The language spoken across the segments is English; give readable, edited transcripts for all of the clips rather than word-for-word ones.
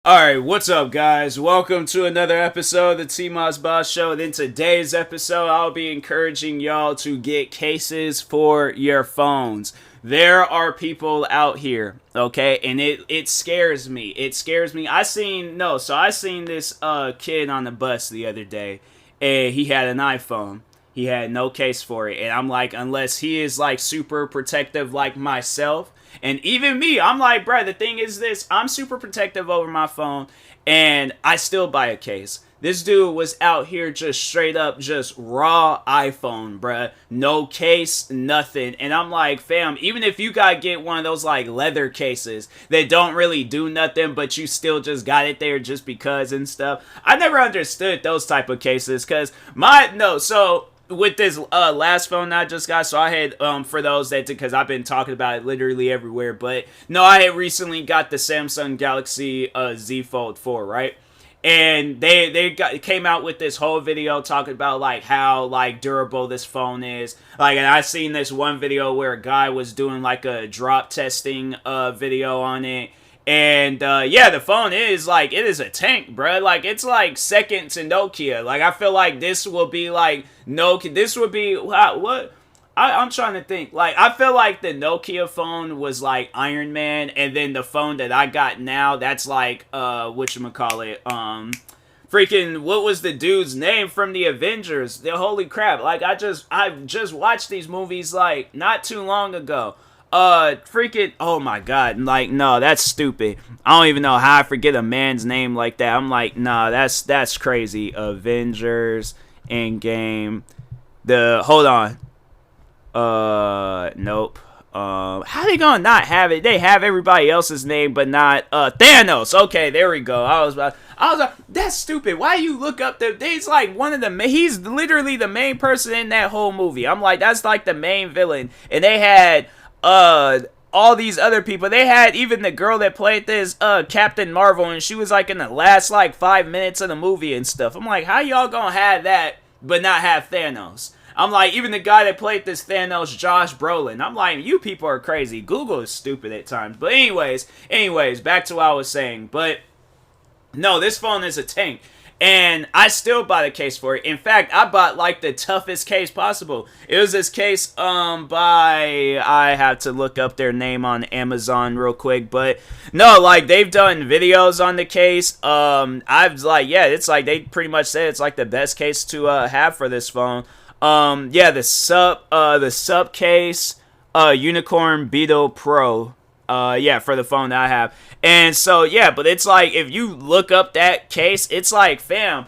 Alright, what's up guys? Welcome to another episode of the TMossBoss Show. And in today's episode, I'll be encouraging y'all to get cases for your phones. There are people out here, okay? And it scares me. It scares me. I seen this kid on the bus the other day, and he had an iPhone. He had no case for it. And I'm like, unless he is like super protective like myself, and even me, I'm like, bruh, the thing is this, I'm super protective over my phone, and I still buy a case. This dude was out here just straight up, just raw iPhone, bruh. No case, nothing. And I'm like, fam, even if you gotta get one of those like leather cases that don't really do nothing, but you still just got it there just because and stuff. I never understood those type of cases, cause with this last phone I just got, so I had, for those that, because I've been talking about it literally everywhere, but no, I had recently got the Samsung Galaxy Z Fold 4, right? And they came out with this whole video talking about like how like durable this phone is. Like, and I seen this one video where a guy was doing like a drop testing video on it. And, yeah, the phone is, like, it is a tank, bruh. Like, it's, like, second to Nokia. Like, I feel like this will be, like, Nokia. This would be, what? I'm trying to think. Like, I feel like the Nokia phone was, like, Iron Man. And then the phone that I got now, that's, like, whatchamacallit, freaking, what was the dude's name from the Avengers? Holy crap. Like, I just watched these movies, like, not too long ago. Freaking, oh my god, like, no, that's stupid. I don't even know how I forget a man's name like that. I'm like, nah, that's crazy. Avengers, Endgame, hold on. Nope. How they gonna not have it? They have everybody else's name, but not, Thanos. Okay, there we go. I was like, that's stupid. Why you look up he's like he's literally the main person in that whole movie. I'm like, that's like the main villain. And they had, all these other people. They had even the girl that played this Captain Marvel, and she was like in the last like 5 minutes of the movie and stuff. I'm like, how y'all gonna have that but not have Thanos? I'm like, even the guy that played this Thanos, Josh Brolin, I'm like, you people are crazy. Google is stupid at times. But anyways, back to what I was saying. But no, this phone is a tank. And I still bought a case for it. In fact, I bought like the toughest case possible. It was this case by, I have to look up their name on Amazon real quick, but no, like they've done videos on the case. I was like, yeah, it's like they pretty much said it's like the best case to have for this phone. Yeah, the sub case, Unicorn Beetle Pro. Yeah, for the phone that I have. And so, yeah, but it's like, if you look up that case, it's like, fam,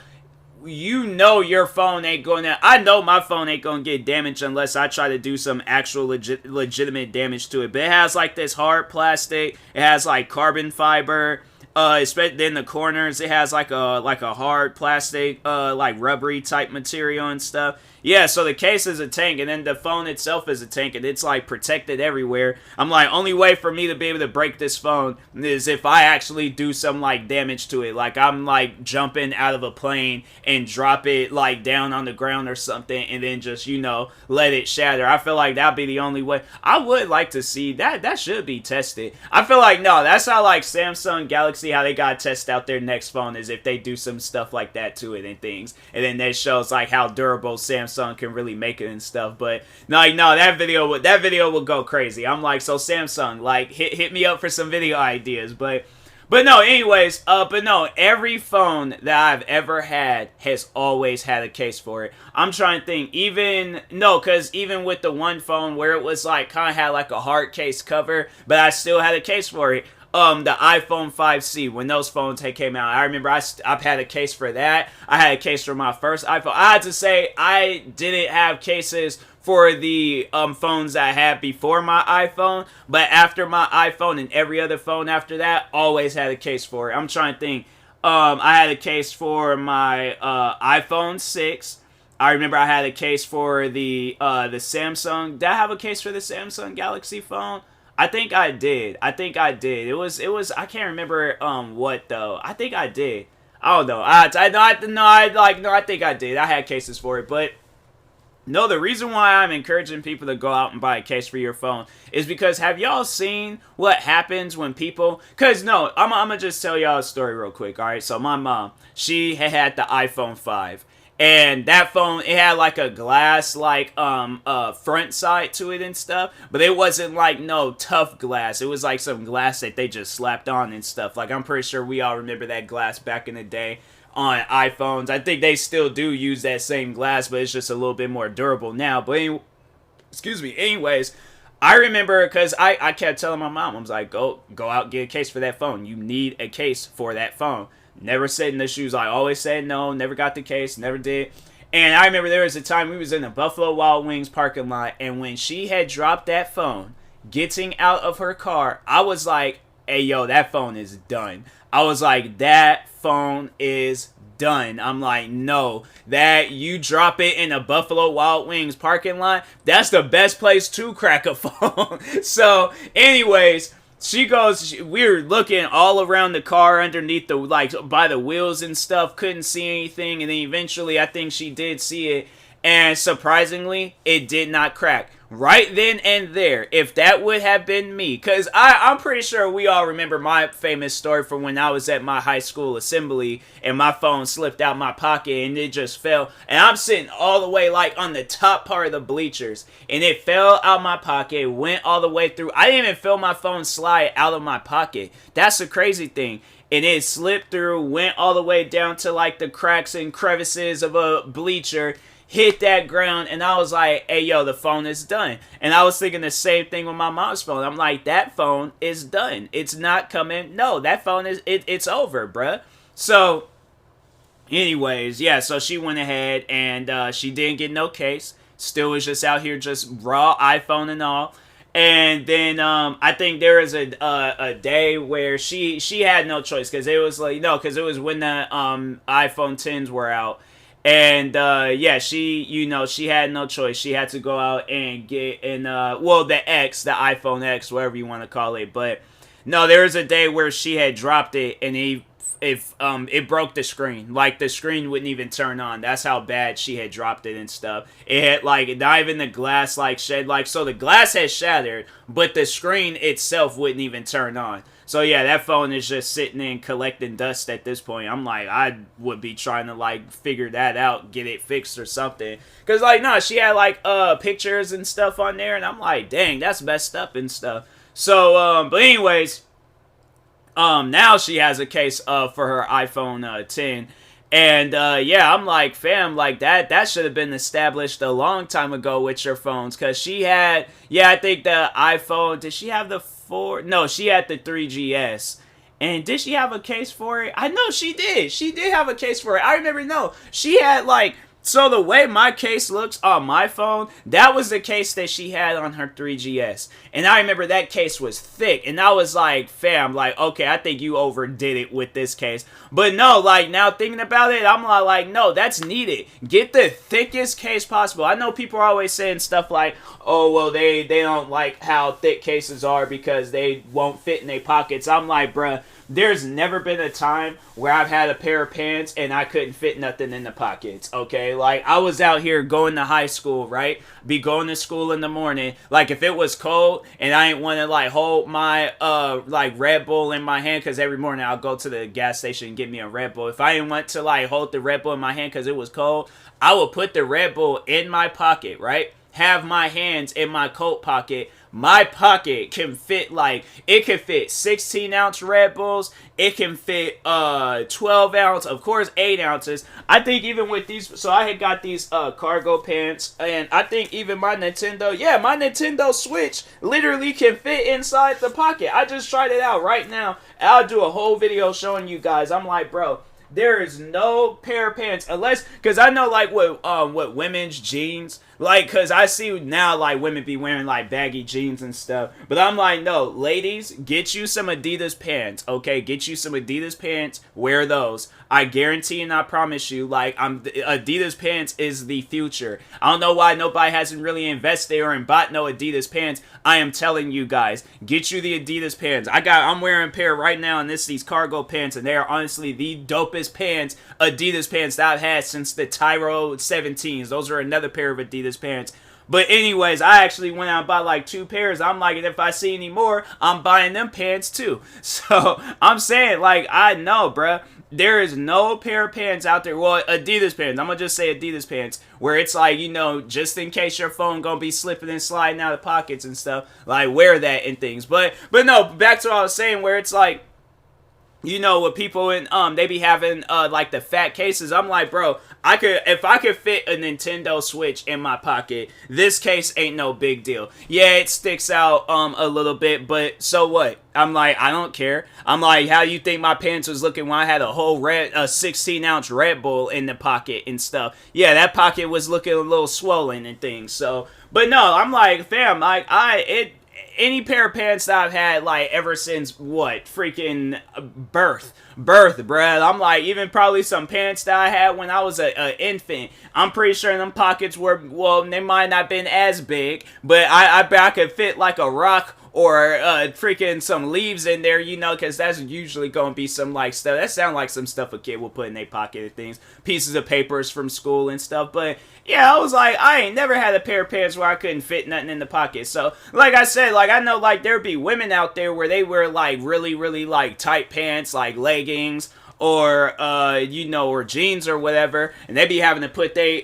you know your phone ain't going to, I know my phone ain't going to get damaged unless I try to do some actual legitimate damage to it. But it has like this hard plastic, it has like carbon fiber, especially in the corners, it has like a hard plastic, like rubbery type material and stuff. Yeah, so the case is a tank, and then the phone itself is a tank, and it's, like, protected everywhere. I'm like, only way for me to be able to break this phone is if I actually do some, like, damage to it. Like, I'm, like, jumping out of a plane and drop it, like, down on the ground or something, and then just, you know, let it shatter. I feel like that'd be the only way. I would like to see that. That should be tested. I feel like, no, that's how, like, Samsung Galaxy, how they gotta test out their next phone is if they do some stuff like that to it and things. And then that shows, like, how durable Samsung can really make it and stuff. But no, that video would go crazy. I'm like, so Samsung, like, hit me up for some video ideas. But no, anyways, but no, every phone that I've ever had has always had a case for it. I'm trying to think, because even with the one phone where it was like, kind of had like a hard case cover, but I still had a case for it. The iPhone 5C, when those phones came out, I remember I've had a case for that. I had a case for my first iPhone. I had to say, I didn't have cases for the phones I had before my iPhone, but after my iPhone and every other phone after that, always had a case for it. I'm trying to think. I had a case for my iPhone 6. I remember I had a case for the Samsung. Did I have a case for the Samsung Galaxy phone? I think I did. It was, I can't remember, what though. I think I did. I don't know. I think I did. I had cases for it, but No, the reason why I'm encouraging people to go out and buy a case for your phone is because have y'all seen what happens when people... Because, no, I'm going to just tell y'all a story real quick, all right? So, my mom, she had the iPhone 5. And that phone, it had like a glass, like, front side to it and stuff. But it wasn't like no tough glass. It was like some glass that they just slapped on and stuff. Like, I'm pretty sure we all remember that glass back in the day on iPhones. I think they still do use that same glass, but it's just a little bit more durable now. But anyways, I remember because I kept telling my mom, I was like, go out and get a case for that phone. You need a case for that phone. Never sat in the shoes. I always said no, never got the case, never did. And I remember there was a time we was in the Buffalo Wild Wings parking lot, and when she had dropped that phone, getting out of her car, I was like, hey, yo, that phone is done. I was like, that phone is done. I'm like, no, that you drop it in a Buffalo Wild Wings parking lot, that's the best place to crack a phone. So, anyways, she goes, we were looking all around the car underneath the, like, by the wheels and stuff, couldn't see anything, and then eventually I think she did see it, and surprisingly, it did not crack. Right then and there, if that would have been me, because I'm pretty sure we all remember my famous story from when I was at my high school assembly and my phone slipped out my pocket and it just fell, and I'm sitting all the way like on the top part of the bleachers, and it fell out my pocket, went all the way through. I didn't even feel my phone slide out of my pocket. That's the crazy thing. And it slipped through, went all the way down to like the cracks and crevices of a bleacher, hit that ground, and I was like, hey, yo, the phone is done. And I was thinking the same thing with my mom's phone. I'm like, that phone is done. It's not coming. No, that phone is, it's over, bruh. So, anyways, yeah, so she went ahead, and she didn't get no case. Still was just out here just raw iPhone and all. And then I think there was a day where she had no choice, because it was like, no, because it was when the iPhone 10s were out. And, yeah, she had no choice. She had to go out and get, the iPhone X, whatever you want to call it. But, no, there was a day where she had dropped it, and it broke the screen. Like, the screen wouldn't even turn on. That's how bad she had dropped it and stuff. It had, like, not even the glass, like, so the glass had shattered, but the screen itself wouldn't even turn on. So, yeah, that phone is just sitting in collecting dust at this point. I'm like, I would be trying to, like, figure that out, get it fixed or something. Because, like, no, she had, like, pictures and stuff on there, and I'm like, dang, that's messed up and stuff. So, but anyways, now she has a case for her iPhone 10. And, yeah, I'm like, fam, like, that should have been established a long time ago with your phones. Because she had, I think the iPhone, did she have the 4? No, she had the 3GS. And did she have a case for it? I know she did. She did have a case for it. I remember, no, she had, like, so the way my case looks on my phone, that was the case that she had on her 3GS. And I remember that case was thick. And I was like, fam, like, okay, I think you overdid it with this case. But no, like, now thinking about it, I'm like, no, that's needed. Get the thickest case possible. I know people are always saying stuff like, oh, well, they don't like how thick cases are because they won't fit in their pockets. I'm like, bruh, there's never been a time where I've had a pair of pants and I couldn't fit nothing in the pockets, okay? Like, I was out here going to high school, right? Be going to school in the morning. Like, if it was cold and I didn't want to, like, hold my, like, Red Bull in my hand, because every morning I'll go to the gas station and get me a Red Bull. If I didn't want to, like, hold the Red Bull in my hand because it was cold, I would put the Red Bull in my pocket, right? Have my hands in my coat pocket. My pocket can fit, like, it can fit 16-ounce Red Bulls. It can fit 12-ounce, of course, 8 ounces. I think even with these, so I had got these cargo pants, and I think even my Nintendo Switch literally can fit inside the pocket. I just tried it out right now. I'll do a whole video showing you guys. I'm like, bro, there is no pair of pants unless, because I know, like, what women's jeans, like, because I see now, like, women be wearing, like, baggy jeans and stuff, but I'm like, no, ladies, get you some Adidas pants, okay? Get you some Adidas pants, wear those. I guarantee and I promise you, like, Adidas pants is the future. I don't know why nobody hasn't really invested or bought no Adidas pants. I am telling you guys, get you the Adidas pants. I'm wearing a pair right now, and these cargo pants, and they are honestly the dopest pants, Adidas pants that I've had since the Tyro 17s. Those are another pair of Adidas Adidas pants. But anyways, I actually went out and bought like 2 pairs. I'm like, if I see any more, I'm buying them pants too. So I'm saying, like, I know, bruh. There is no pair of pants out there, well, Adidas pants, I'm gonna just say Adidas pants, where it's like, you know, just in case your phone gonna be slipping and sliding out of pockets and stuff, like, wear that and things. But no, back to what I was saying, where it's like, you know, with people in, they be having, like, the fat cases. I'm like, bro, if I could fit a Nintendo Switch in my pocket, this case ain't no big deal. Yeah, it sticks out, a little bit, but so what? I'm like, I don't care. I'm like, how you think my pants was looking when I had a whole 16-ounce Red Bull in the pocket and stuff? Yeah, that pocket was looking a little swollen and things, so. But no, I'm like, fam, like, any pair of pants that I've had, like, ever since, what, freaking birth, bruh. I'm like, even probably some pants that I had when I was an infant, I'm pretty sure them pockets were, well, they might not been as big, but I bet I could fit, like, a rock or freaking some leaves in there, you know, because that's usually going to be some, like, stuff. That sounds like some stuff a kid will put in their pocket and things. Pieces of papers from school and stuff. But, yeah, I was like, I ain't never had a pair of pants where I couldn't fit nothing in the pocket. So, like I said, like, I know, like, there'd be women out there where they wear, like, really, really, like, tight pants, like, leggings, or, you know, or jeans or whatever, and they be having to put their,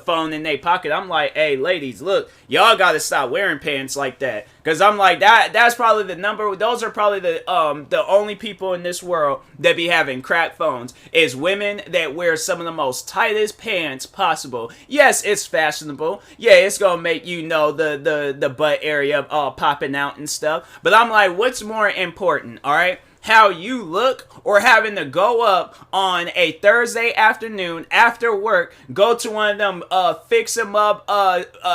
phone in their pocket. I'm like, hey, ladies, look, y'all gotta stop wearing pants like that, because I'm like, that's probably those are probably the only people in this world that be having crack phones, is women that wear some of the most tightest pants possible. Yes, it's fashionable. Yeah, it's gonna make, you know, the butt area popping out and stuff, but I'm like, what's more important, alright? How you look, or having to go up on a Thursday afternoon after work, go to one of them fix 'em up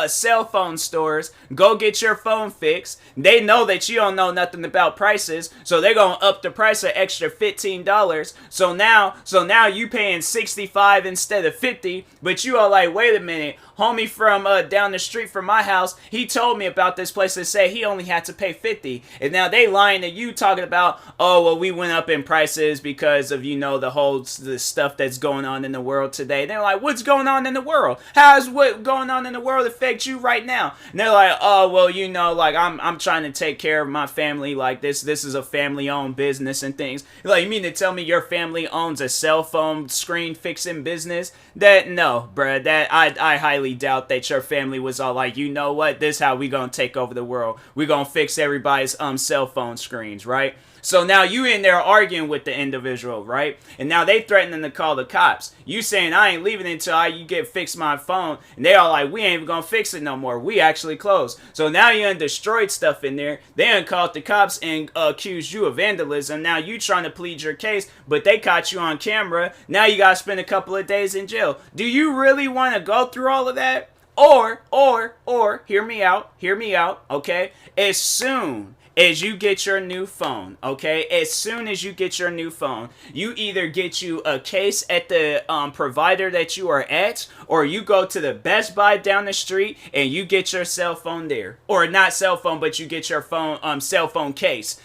cell phone stores, go get your phone fixed. They know that you don't know nothing about prices, so they're gonna up the price an extra $15. So now you paying $65 instead of $50, but you are like, wait a minute, homie from down the street from my house, he told me about this place that said he only had to pay $50, and now they lying to you talking about, oh, well, we went up in prices because of, you know, the stuff that's going on in the world today. They're like, what's going on in the world? How is what going on in the world affect you right now? And they're like, oh, well, you know, like, I'm trying to take care of my family, like, this is a family-owned business and things. Like, you mean to tell me your family owns a cell phone screen fixing business? No, bruh, that I highly doubt that your family was all like, you know what, this is how we gonna take over the world. We gonna fix everybody's cell phone screens, right? So now you in there arguing with the individual, right? And now they threatening to call the cops. You saying, I ain't leaving until you get fixed my phone. And they all like, we ain't even gonna fix it no more. We actually closed. So now you done destroyed stuff in there. They done called the cops and accused you of vandalism. Now you trying to plead your case, but they caught you on camera. Now you gotta spend a couple of days in jail. Do you really want to go through all of that? Or, hear me out, okay? As soon as you get your new phone, okay? As soon as you get your new phone, you either get you a case at the provider that you are at, or you go to the Best Buy down the street and you get your cell phone there. Or not cell phone, but you get your phone, cell phone case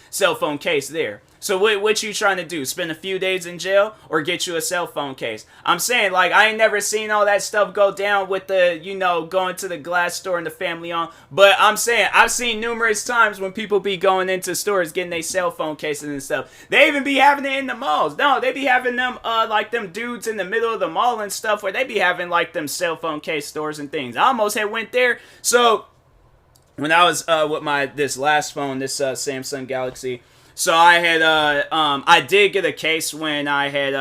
there. So what you trying to do? Spend a few days in jail or get you a cell phone case? I'm saying, like, I ain't never seen all that stuff go down with the, you know, going to the glass store and the family on. But I'm saying, I've seen numerous times when people be going into stores getting their cell phone cases and stuff. They even be having it in the malls. No, they be having them, like them dudes in the middle of the mall and stuff where they be having like them cell phone case stores and things. I almost had went there. So when I was with this last phone, this Samsung Galaxy, so I had I did get a case when I had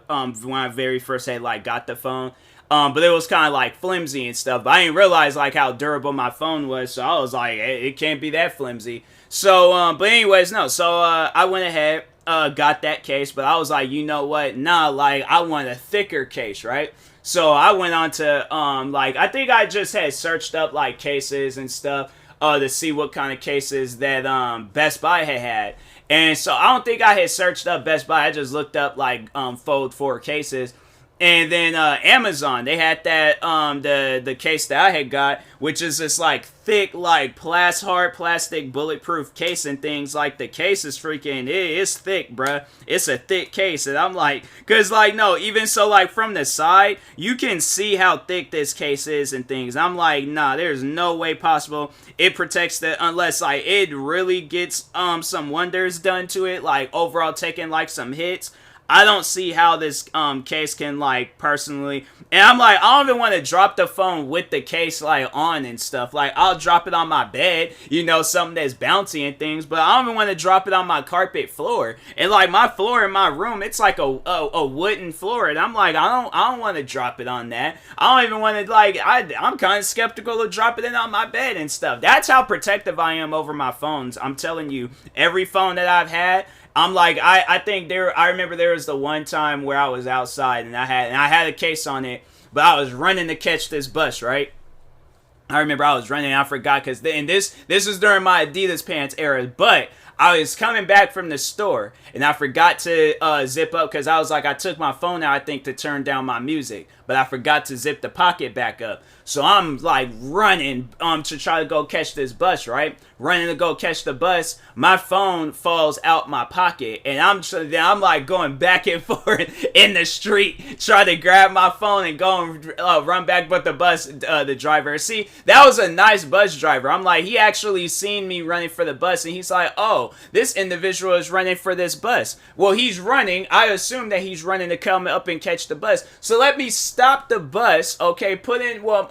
when I very first had like got the phone, but it was kind of like flimsy and stuff. But I didn't realize like how durable my phone was, so I was like, it can't be that flimsy. So but anyways, no. So I went ahead, got that case, but I was like, you know what? Nah, like I want a thicker case, right? So I went on to like I think I just had searched up like cases and stuff to see what kind of cases that Best Buy had. And so I don't think I had searched up Best Buy. I just looked up like Fold 4 cases. And then Amazon, they had that the case that I had got, which is this like thick like hard plastic bulletproof case and things. Like the case is freaking it's thick, bruh. It's a thick case, and I'm like, cause like no, even so like from the side you can see how thick this case is and things. I'm like, nah, there's no way possible it protects the unless like it really gets some wonders done to it, like overall taking like some hits. I don't see how this case can like personally, and I'm like, I don't even want to drop the phone with the case like on and stuff. Like I'll drop it on my bed, you know, something that's bouncy and things, but I don't even want to drop it on my carpet floor. And like my floor in my room, it's like a wooden floor, and I'm like, I don't want to drop it on that. I don't even want to like I'm kind of skeptical of dropping it on my bed and stuff. That's how protective I am over my phones. I'm telling you, every phone that I've had. I'm like, I think I remember there was the one time where I was outside and I had a case on it, but I was running to catch this bus, right? I remember I was running and I forgot because this was during my Adidas pants era, but I was coming back from the store and I forgot to zip up because I was like, I took my phone out, I think, to turn down my music, but I forgot to zip the pocket back up. So I'm like running to try to go catch this bus, right? Running to go catch the bus. My phone falls out my pocket, and I'm like going back and forth in the street, trying to grab my phone and go and run back. But the driver, see, that was a nice bus driver. I'm like, he actually seen me running for the bus, and he's like, oh, this individual is running for this bus. Well, he's running. I assume that he's running to come up and catch the bus. So let me stop the bus, okay?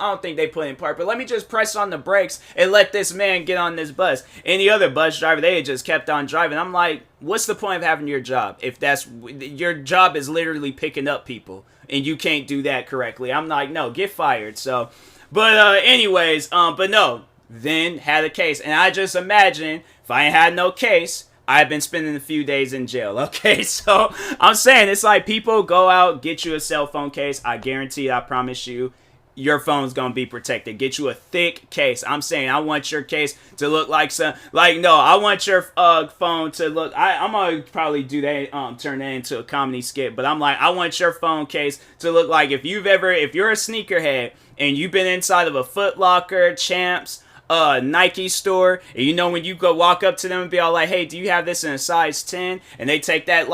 I don't think they put in park, but let me just press on the brakes and let this man get on this bus. And the other bus driver, they had just kept on driving. I'm like, what's the point of having your job if your job is literally picking up people and you can't do that correctly? I'm like, no, get fired. So, but anyways, but no, then had a case, and I just imagine if I ain't had no case, I've been spending a few days in jail, okay? So I'm saying it's like people go out, get you a cell phone case. I guarantee, I promise you, your phone's gonna be protected. Get you a thick case. I'm saying I want your case to look like I want your phone to look. I'm gonna probably do that, turn that into a comedy skit. But I'm like, I want your phone case to look like if you're a sneakerhead and you've been inside of a Foot Locker, Champs, Nike store, and you know when you go walk up to them and be all like, hey, do you have this in a size 10? And they take that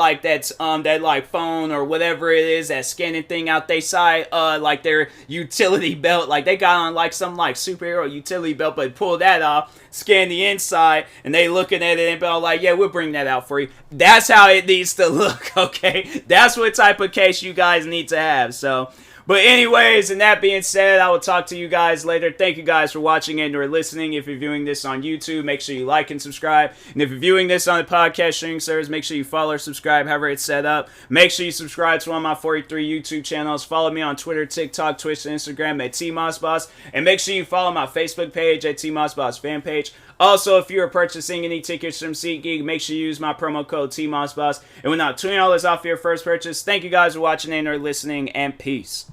phone or whatever it is, that scanning thing out they side, like their utility belt, like they got on like some like superhero utility belt, but pull that off, scan the inside, and they looking at it and be all like, yeah, we'll bring that out for you. That's how it needs to look, okay? That's what type of case you guys need to have. So but anyways, and that being said, I will talk to you guys later. Thank you guys for watching and or listening. If you're viewing this on YouTube, make sure you like and subscribe. And if you're viewing this on the podcast streaming service, make sure you follow or subscribe, however it's set up. Make sure you subscribe to one of my 43 YouTube channels. Follow me on Twitter, TikTok, Twitch, and Instagram at TMossBoss. And make sure you follow my Facebook page at TMossBoss fan page. Also, if you are purchasing any tickets from SeatGeek, make sure you use my promo code TMossBoss. And we're now $20 off your first purchase. Thank you guys for watching and or listening, and peace.